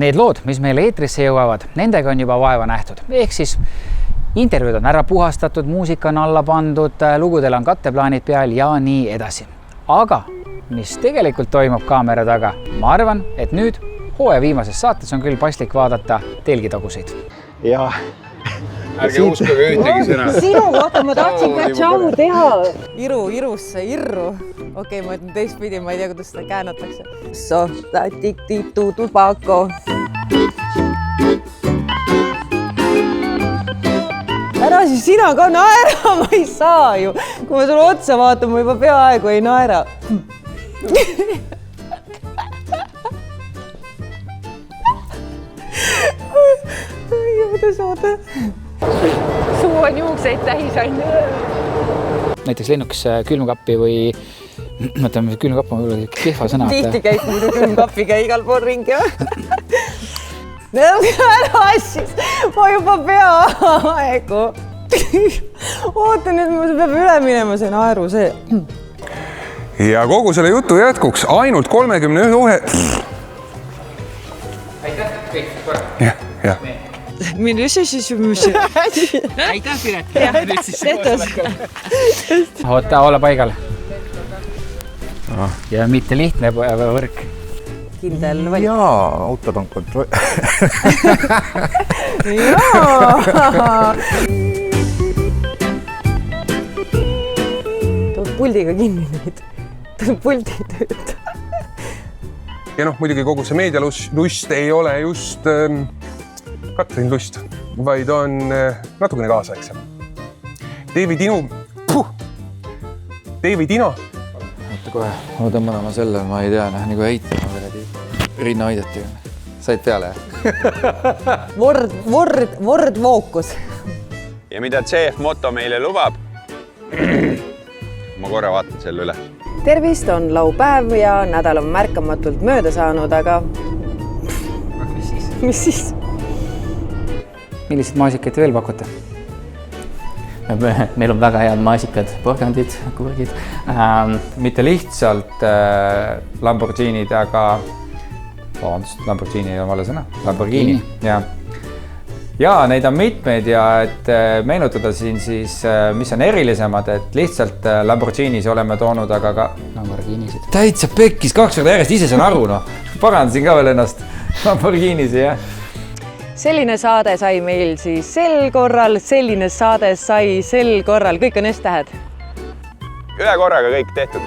Need lood, mis meile eetrisse jõuavad, nendega on juba vaeva nähtud. Ehk siis intervjuud on ära puhastatud, muusika on alla pandud, lugudel on katteplaanid peal ja nii edasi. Aga mis tegelikult toimub kaamera taga, ma arvan, et nüüd hooaja viimases saates on küll paslik vaadata telgitaguseid. Ja ärge uskuge ühtegi sõna. Sinu kohta ma tahtsin ka tšau teha. Irusse irru. Okei, ma ütlen teistpidi, ma ei tea, kuidas seda käänatakse. Sohta tiktitu tupako. Ära siis sina ka naera, ma ei saa ju. Kui ma sulle otsa vaatan, ma juba peaaegu ei naera. Kuidas oota? Suu on juukseid täis aina. Näiteks lennukis külmkappi või mõtleme, külmkapp on võib-olla kehva sõna. Tihti käib muidu külmkapiga igal pool ringi. Ära assis, ma juba peaaegu. Oota nüüd, ma peab üle minema see naeru see. Ja kogu selle jutu jätkuks ainult 31... Aitäh, kõik, korra. Jah. Aitäh, Piret. Oota, olla paigal. Ja mitte lihtne võrk. Kindel või? Jaa, autod on kontroll. Jaa! Tuleb puldiga kinni nüüd. Tuleb puldi tööd. Ja muidugi kogu see meedialust ei ole just Katrin Lust, vaid on natukene kaasaegsem. David Ino. Oota kohe, ma tõmban oma selle, ma ei tea, nagu heitama rinna aidati. Said peale, jah? Word Focus. Ja mida CF Moto meile lubab? Ma korra vaatan selle üle. Tervist, on laupäev ja nädal on märkamatult mööda saanud, aga... Mis siis? Millised maasikaid veel pakute? Meil on väga head maasikad, porgandid, kurgid. Mitte lihtsalt Lamborghinid, aga... Lamborghini on vale sõna. Lamborghini, ja neid on mitmeid ja et meenutada siin siis, mis on erilisemad, et lihtsalt Lamborghinis oleme toonud, aga ka Lamborghinisid. Täitsa pekkis 2 korda järjest, ise saan aru, parandasin ka veel ennast Lamborghinis, jah. Selline saade sai meil siis sel korral, selline saade sai sel korral, kõik on S-tähed. Ühe korraga kõik tehtud.